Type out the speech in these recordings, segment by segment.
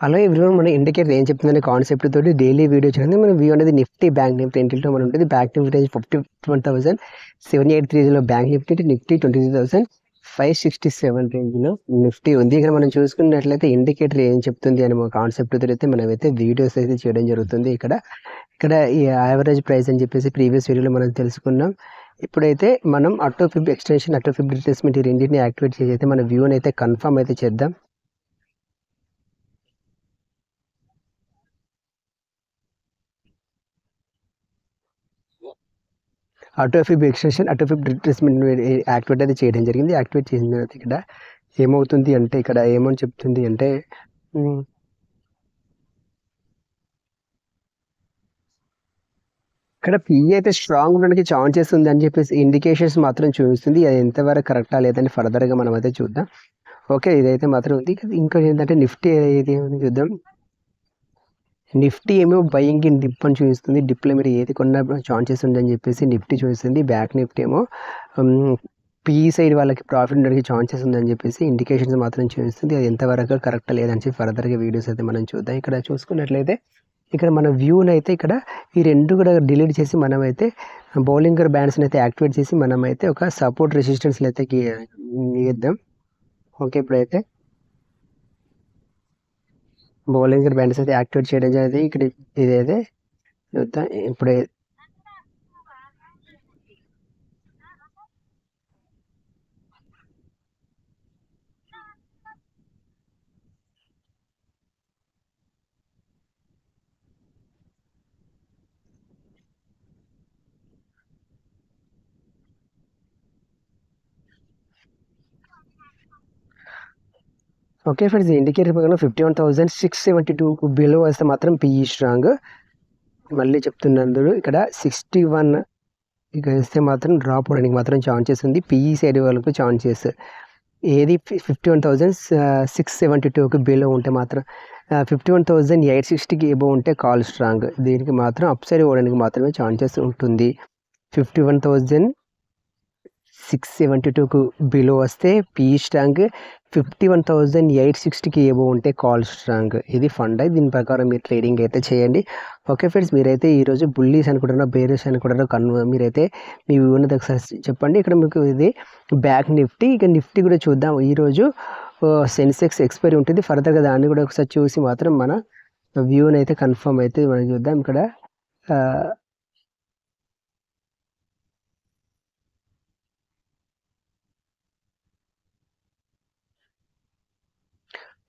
అలా ఎవ్రీవన్ మన ఇండికేటర్ ఏం చెప్తుందనే కాన్సెప్ట్ తోటి డైలీ వీడియో చేయండి. మన వ్యూ అనేది నిఫ్టీ బ్యాంక్ నిఫ్టీ ఇంటిలో మనం ఉంటుంది. బ్యాంక్ నిఫ్టీ రేంజ్ 51,783లో బ్యాంక్ నిఫ్టీ నిఫ్టీ 23,567 రేంజ్లో నిఫ్టీ ఉంది. ఇక్కడ మనం చూసుకున్నట్లయితే ఇండికేటర్ ఏం చెప్తుంది అనే కాన్సెప్ట్ తోటి అయితే మనమైతే వీడియోస్ అయితే చేయడం జరుగుతుంది. ఇక్కడ ఈ యావరేజ్ ప్రైస్ అని చెప్పేసి ప్రీవియస్ వీడియోలో మనం తెలుసుకున్నాం. ఇప్పుడైతే మనం auto Feb extension auto Feb retracement ఈ రెండింటిని యాక్టివేట్ చేసి అయితే మన వ్యూని అయితే కన్ఫర్మ్ అయితే చేద్దాం. Auto Feb extension auto Feb retracement activate అయితే చేయడం జరిగింది. యాక్టివేట్ చేసిన తర్వాత ఇక్కడ ఏమవుతుంది అంటే ఇక్కడ ఏమని చెప్తుంది అంటే ఇక్కడ పిఈ అయితే స్ట్రాంగ్ ఉండడానికి ఛాన్సెస్ ఉంది అని చెప్పేసి ఇండికేషన్స్ మాత్రం చూపిస్తుంది. అది ఎంతవరకు కరెక్టా లేదని ఫర్దర్గా మనం అయితే చూద్దాం. ఓకే, ఇదైతే మాత్రం ఉంది. ఇంకా ఏంటంటే నిఫ్టీ ఏది చూద్దాం. నిఫ్టీ ఏమో బయింగ్ ఇన్ డిప్ అని చూపిస్తుంది. డిప్లో మీరు ఏది కొన్నా ఛాన్సెస్ ఉందని చెప్పేసి నిఫ్టీ చూపిస్తుంది. బ్యాక్ నిఫ్టీ ఏమో పిఈ సైడ్ వాళ్ళకి ప్రాఫిట్ ఉండడానికి ఛాన్సెస్ ఉందని చెప్పేసి ఇండికేషన్స్ మాత్రం చూపిస్తుంది. అది ఎంతవరకు కరెక్ట్ లేదని చెప్పి ఫర్దర్గా వీడియోస్ అయితే మనం చూద్దాం. ఇక్కడ చూసుకున్నట్లయితే ఇక్కడ మన వ్యూని అయితే ఇక్కడ ఈ రెండు కూడా డిలీట్ చేసి మనమైతే బౌలింగర్ బ్యాండ్స్ని అయితే యాక్టివేట్ చేసి మనమైతే ఒక సపోర్ట్ రెసిస్టెన్స్లు అయితే గీద్దాం. ఓకే, ఇప్పుడైతే బౌలింగర్ బ్యాండ్స్ అయితే యాక్టివేట్ చేయడం జరిగింది. ఇక్కడ ఇదైతే చూద్దాం. ఇప్పుడే ఓకే ఫ్రెండ్స్, ఇండికేటర్ ప్రకారం 51,672 బిలో వస్తే మాత్రం పిఈ స్ట్రాంగ్. మళ్ళీ చెప్తున్నందుకు ఇక్కడ 61 ఇక వేస్తే మాత్రం డ్రాప్ అవడానికి మాత్రం ఛాన్సెస్ ఉంది. పిఈ సైడ్ వాళ్ళకు ఛాన్సెస్ ఏది 51,672కి బిలో ఉంటే మాత్రం 51,860కి ఎబో ఉంటే కాల్ స్ట్రాంగ్. దీనికి మాత్రం అప్ సైడ్ పోవడానికి మాత్రమే ఛాన్సెస్ ఉంటుంది. 51,672కు బిలో వస్తే పిఈ స్ట్రాంగ్, 51,860కి ఏబో ఉంటే కాల్ స్ట్రాంగ్. ఇది ఫండ్. దీని ప్రకారం మీరు ట్రేడింగ్ అయితే చేయండి. ఓకే ఫ్రెండ్స్, మీరైతే ఈరోజు బుల్లీస్ అనుకుంటారో బేరస్ అనుకుంటారో మీరైతే మీ ఉన్నది ఒకసారి చెప్పండి. ఇక్కడ మీకు ఇది బ్యాక్ నిఫ్టీ. ఇక నిఫ్టీ కూడా చూద్దాం. ఈరోజు సెన్సెక్స్ ఎక్స్పైరీ ఉంటుంది. ఫర్దర్గా దాన్ని కూడా ఒకసారి చూసి మాత్రం మన వ్యూని అయితే కన్ఫర్మ్ అయితే మనం చూద్దాం. ఇక్కడ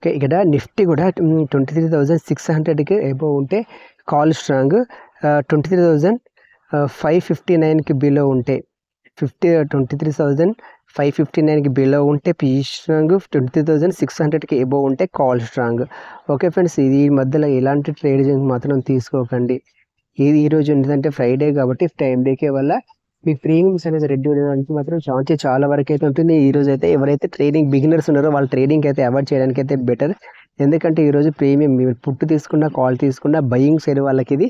ఓకే, ఇక్కడ నిఫ్టీ కూడా 23,600కి ఎబో ఉంటే కాల్ స్ట్రాంగ్, 23,559కి బిలో ఉంటే 23,559కి బిలో ఉంటే పిఈ స్ట్రాంగ్, 23,600కి ఎబో ఉంటే కాల్ స్ట్రాంగ్. ఓకే ఫ్రెండ్స్, ఇది మధ్యలో ఎలాంటి ట్రేడింగ్ మాత్రం తీసుకోకండి. ఇది ఈరోజు ఏంటంటే ఫ్రైడే కాబట్టి టైం డేకే వల్ల మీ ప్రీమియమ్స్ అనేది రెడ్యూస్ అవ్వడానికి మాత్రం ఛాన్స్ చాలా వరకు అయితే ఉంటుంది. ఈరోజు అయితే ఎవరైతే ట్రేడింగ్ బిగినర్స్ ఉన్నారో వాళ్ళ ట్రేడింగ్ అయితే అవాయిడ్ చేయడానికి అయితే బెటర్. ఎందుకంటే ఈరోజు ప్రీమియం మీరు పుట్టు తీసుకున్న కాల్ తీసుకున్న బయింగ్ సైడ్ వాళ్ళకి ఇది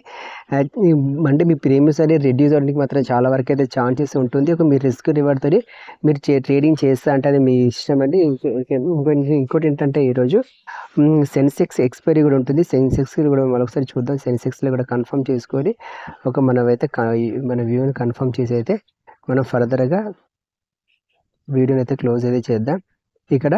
అంటే మీ ప్రీమియమ్స్ అనేది రెడ్యూస్ అవ్వడానికి మాత్రం చాలా వరకు అయితే ఛాన్సెస్ ఉంటుంది. ఒక మీరు రిస్క్ రివార్డ్ తోటి మీరు ట్రేడింగ్ చేస్తా అంటే అది మీ ఇష్టం అండి. ఇంకోటి ఏంటంటే ఈరోజు సెన్సెక్స్ ఎక్స్పైరీ కూడా ఉంటుంది. సెన్సెక్స్ కూడా మరొకసారి చూద్దాం. సెన్సెక్స్లో కూడా కన్ఫర్మ్ చేసుకొని మనమైతే మన వ్యూని కన్ఫర్మ్ చేసి అయితే మనం ఫర్దర్గా వీడియోని అయితే క్లోజ్ అయితే చేద్దాం. ఇక్కడ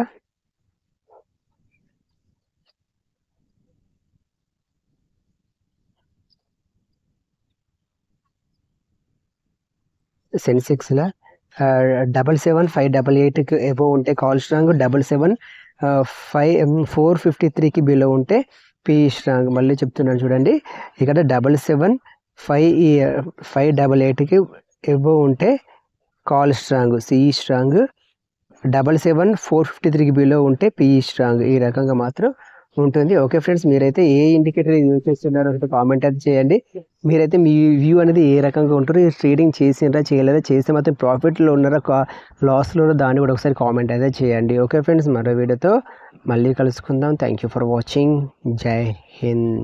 సెన్సెక్స్లో 77,588కి ఎబో ఉంటే కాల్ స్ట్రాంగ్, 77,453కి బిలో ఉంటే పిఈ స్ట్రాంగ్. మళ్ళీ చెప్తున్నాను చూడండి. ఇక్కడ 77,588కి ఎబో ఉంటే కాల్ స్ట్రాంగ్ సిఈ స్ట్రాంగ్, 77,453కి బిలో ఉంటే పిఈ స్ట్రాంగ్. ఈ రకంగా మాత్రం ఉంటుంది. ఓకే ఫ్రెండ్స్, మీరైతే ఏ ఇండికేటర్ యూజ్ చేస్తున్నారో కామెంట్ అయితే చేయండి. మీరైతే మీ వ్యూ అనేది ఏ రకంగా ఉంటారో, ట్రేడింగ్ చేసినరా చేయలేదా, చేస్తే మాత్రం ప్రాఫిట్లో ఉన్నారా లాస్లో దాన్ని కూడా ఒకసారి కామెంట్ అయితే చేయండి. ఓకే ఫ్రెండ్స్, మరో వీడియోతో మళ్ళీ కలుసుకుందాం. Thank you for watching. జై హింద్.